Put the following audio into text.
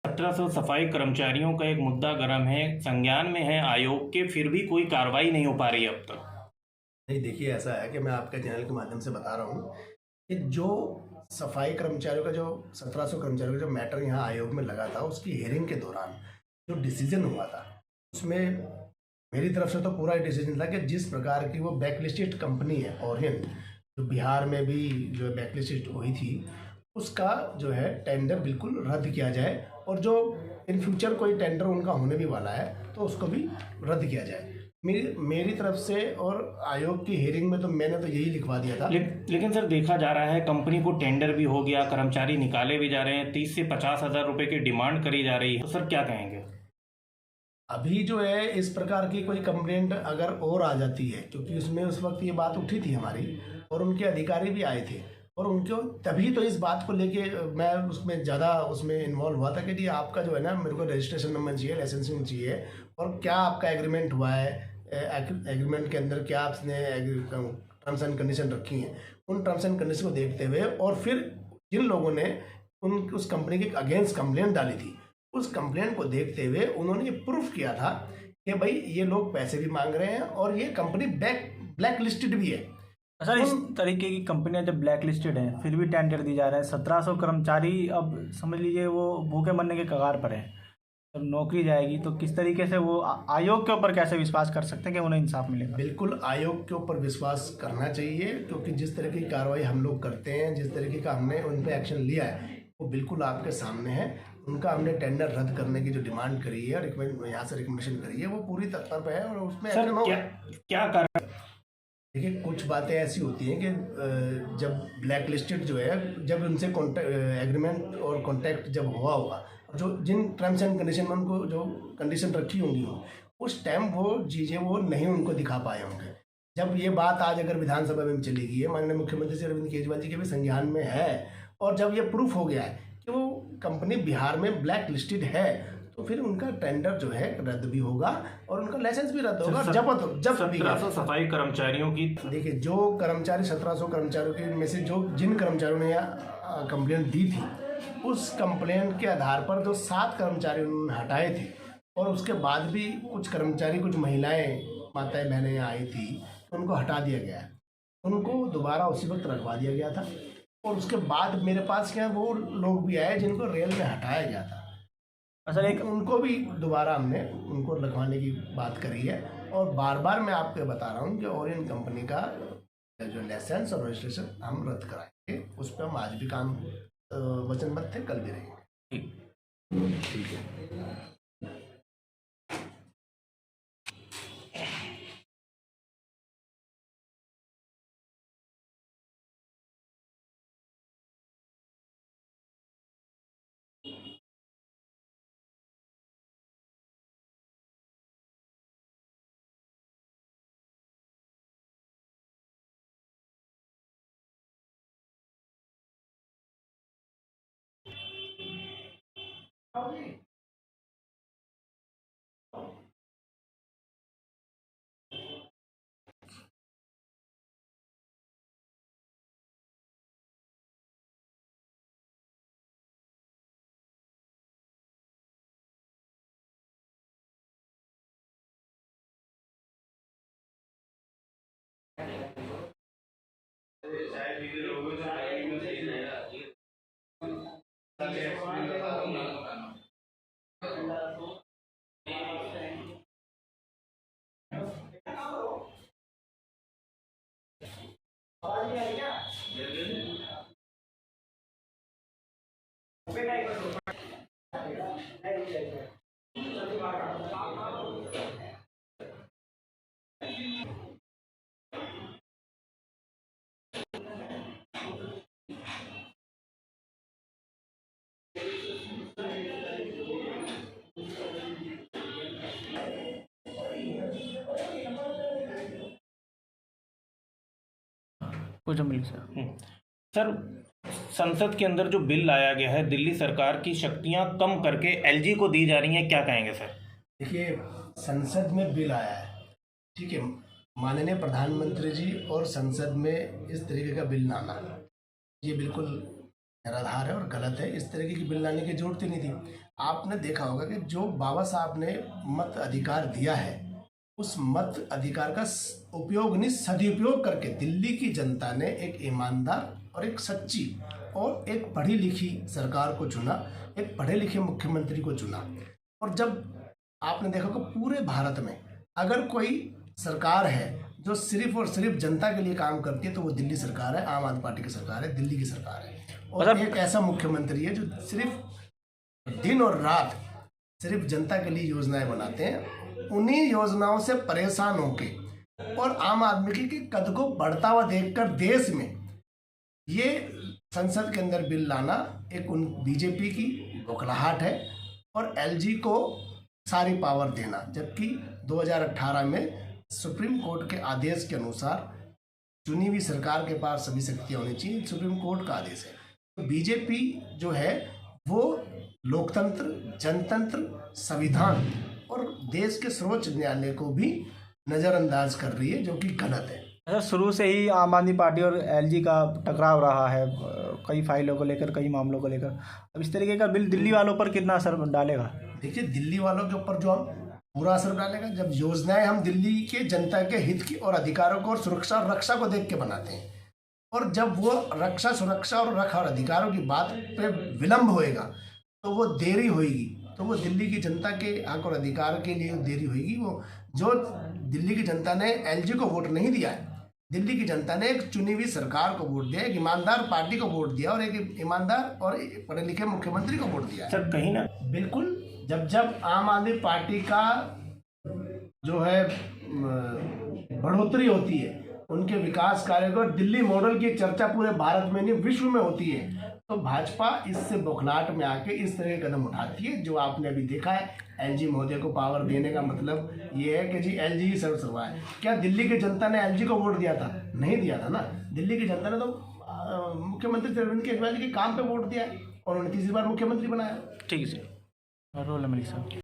1700 सफाई कर्मचारियों का एक मुद्दा गर्म है, संज्ञान में है आयोग के, फिर भी कोई कार्रवाई नहीं हो पा रही अब तक। नहीं, देखिए ऐसा है कि मैं आपके चैनल के माध्यम से बता रहा हूँ कि जो सफाई कर्मचारियों का जो 1700 कर्मचारियों का जो मैटर यहाँ आयोग में लगा था, उसकी हियरिंग के दौरान जो डिसीजन हुआ था उसमें मेरी तरफ से तो पूरा डिसीजन था कि जिस प्रकार की वो बैकलिस्टेड कंपनी है ओरियन, जो बिहार में भी जो बैकलिस्टेड हुई थी, उसका जो है टेंडर बिल्कुल रद्द किया जाए, और जो इन फ्यूचर कोई टेंडर उनका होने भी वाला है तो उसको भी रद्द किया जाए। मेरी मेरी तरफ से, और आयोग की हियरिंग में तो मैंने तो यही लिखवा दिया था। लेकिन सर देखा जा रहा है कंपनी को टेंडर भी हो गया, कर्मचारी निकाले भी जा रहे हैं, 30 से 50 हजार रुपए की डिमांड करी जा रही है, तो सर क्या कहेंगे? अभी जो है इस प्रकार की कोई कंप्लेंट अगर और आ जाती है, क्योंकि उसमें उस वक्त ये बात उठी थी हमारी, और उनके अधिकारी भी आए थे, और उनको तभी तो इस बात को लेके मैं उसमें ज़्यादा उसमें इन्वॉल्व हुआ था कि जी आपका जो है ना, मेरे को रजिस्ट्रेशन नंबर चाहिए, लाइसेंसिंग चाहिए, और क्या आपका एग्रीमेंट हुआ है, एग्रीमेंट के अंदर क्या आपने टर्म्स एंड कंडीशन रखी हैं, उन टर्म्स एंड कंडीशन को देखते हुए, और फिर जिन लोगों ने उस कंपनी के अगेंस्ट कंप्लेंट डाली थी, उस कंप्लेंट को देखते हुए उन्होंने ये प्रूफ किया था कि भाई ये लोग पैसे भी मांग रहे हैं और ये कंपनी ब्लैक लिस्टेड भी है। सर इस तरीके की कंपनियां जब ब्लैक लिस्टेड हैं फिर भी टेंडर दी जा रहा है, 1700 कर्मचारी अब समझ लीजिए वो भूखे मरने के कगार पर हैं। जब नौकरी जाएगी तो किस तरीके से वो आयोग के ऊपर कैसे विश्वास कर सकते हैं कि उन्हें इंसाफ मिलेगा? बिल्कुल आयोग के ऊपर विश्वास करना चाहिए, क्योंकि जिस तरह की कार्रवाई हम लोग करते हैं, जिस तरीके का हमने उन पर एक्शन लिया है, वो बिल्कुल आपके सामने है। उनका हमने टेंडर रद्द करने की जो डिमांड करी है, यहाँ से रिकमेंडेशन करी है, वो पूरी तत्पर पे है, और उसमें सर एक्शन होगा। क्या कारण? देखिए कुछ बातें ऐसी होती हैं कि जब ब्लैक लिस्टेड जो है, जब उनसे एग्रीमेंट और कॉन्टैक्ट जब हुआ होगा, जो जिन टर्म्स एंड कंडीशन में उनको जो कंडीशन रखी होंगी, उस टाइम वो चीज़ें वो नहीं उनको दिखा पाए होंगे। जब ये बात आज अगर विधानसभा में चली गई है, माननीय मुख्यमंत्री श्री अरविंद केजरीवाल जी के भी संज्ञान में है, और जब ये प्रूफ हो गया है कि वो कंपनी बिहार में ब्लैक लिस्टेड है, तो फिर उनका टेंडर जो है रद्द भी होगा और उनका लाइसेंस भी रद्द होगा। जब 1700 सफाई कर्मचारियों की, देखिए जो कर्मचारी 1700 कर्मचारियों के में से जो जिन कर्मचारियों ने कंप्लेंट दी थी, उस कंप्लेंट के आधार पर जो 7 कर्मचारी उन्होंने हटाए थे, और उसके बाद भी कुछ कर्मचारी, कुछ महिलाएं माताएं बहनें यहाँ आई थी, तो उनको हटा दिया गया है। उनको दोबारा उसी वक्त रखवा दिया गया था, और उसके बाद मेरे पास क्या वो लोग भी आए जिनको रेल में हटाया गया था। सर एक उनको भी दोबारा हमने उनको रखवाने की बात करी है, और बार बार मैं आपको बता रहा हूँ कि ओरियन कंपनी का जो लाइसेंस और रजिस्ट्रेशन हम रद्द कराएंगे, उस पर हम आज भी काम वचनबद्ध थे, कल भी रहेंगे। ठीक है। कुछ मिल सर। सर संसद के अंदर जो बिल लाया गया है, दिल्ली सरकार की शक्तियां कम करके एलजी को दी जा रही हैं, क्या कहेंगे सर? देखिए संसद में बिल आया है, ठीक है, माननीय प्रधानमंत्री जी और संसद में इस तरीके का बिल ना आना, ये बिल्कुल निराधार है और गलत है। इस तरीके की बिल लाने की जरूरत ही नहीं थी। आपने देखा होगा कि जो बाबा साहब ने मत अधिकार दिया है, उस मत अधिकार का उपयोग नहीं सदुपयोग करके दिल्ली की जनता ने एक ईमानदार और एक सच्ची और एक पढ़ी लिखी सरकार को चुना, एक पढ़े लिखे मुख्यमंत्री को चुना। और जब आपने देखा कि पूरे भारत में अगर कोई सरकार है जो सिर्फ और सिर्फ जनता के लिए काम करती है तो वो दिल्ली सरकार है, आम आदमी पार्टी की सरकार है, दिल्ली की सरकार है। और एक ऐसा मुख्यमंत्री है जो सिर्फ दिन और रात सिर्फ जनता के लिए योजनाएं बनाते हैं। उन्हीं योजनाओं से परेशान होके और आम आदमी के कद को बढ़ता हुआ देखकर देश में ये संसद के अंदर बिल लाना एक उन बीजेपी की बौखलाहट है और एलजी को सारी पावर देना, जबकि 2018 में सुप्रीम कोर्ट के आदेश के अनुसार चुनी हुई सरकार के पास सभी शक्तियां होनी चाहिए। सुप्रीम कोर्ट का आदेश है। तो बीजेपी जो है वो लोकतंत्र, जनतंत्र, संविधान और देश के सर्वोच्च न्यायालय को भी नज़रअंदाज कर रही है, जो कि गलत है। अच्छा, शुरू से ही आम आदमी पार्टी और एलजी का टकराव रहा है, कई फाइलों को लेकर, कई मामलों को लेकर। अब इस तरीके का बिल दिल्ली वालों पर कितना असर डालेगा? देखिए, दिल्ली वालों के ऊपर जो हम पूरा असर डालेगा, जब योजनाएं हम दिल्ली के जनता के हित की और अधिकारों को और सुरक्षा और रक्षा को देख के बनाते हैं, और जब वो रक्षा, सुरक्षा और रखा और अधिकारों की बात पे विलंब होएगा तो वो देरी होएगी, तो वो दिल्ली की जनता के हक और अधिकार के लिए देरी होएगी। वो जो दिल्ली की जनता ने एलजी को वोट नहीं दिया है, दिल्ली की जनता ने एक चुनी हुई सरकार को वोट दिया, एक ईमानदार पार्टी को वोट दिया और एक ईमानदार और पढ़े लिखे मुख्यमंत्री को वोट दिया है। सर कहीं ना बिल्कुल, जब आम आदमी पार्टी का जो है बढ़ोतरी होती है, उनके विकास कार्य को, दिल्ली मॉडल की चर्चा पूरे भारत में नहीं विश्व में होती है, तो भाजपा इससे बौखलाहट में आके इस तरह के कदम उठाती है। जो आपने अभी देखा है, एलजी महोदय को पावर देने का मतलब ये है कि जी एलजी ही सर्वसर्वा है। क्या दिल्ली की जनता ने एलजी को वोट दिया था? नहीं दिया था ना। दिल्ली की जनता ने तो मुख्यमंत्री अरविंद केजरीवाल के काम पे वोट दिया है और उन्हें तीसरी बार मुख्यमंत्री बनाया। ठीक है सर। Roll number 1।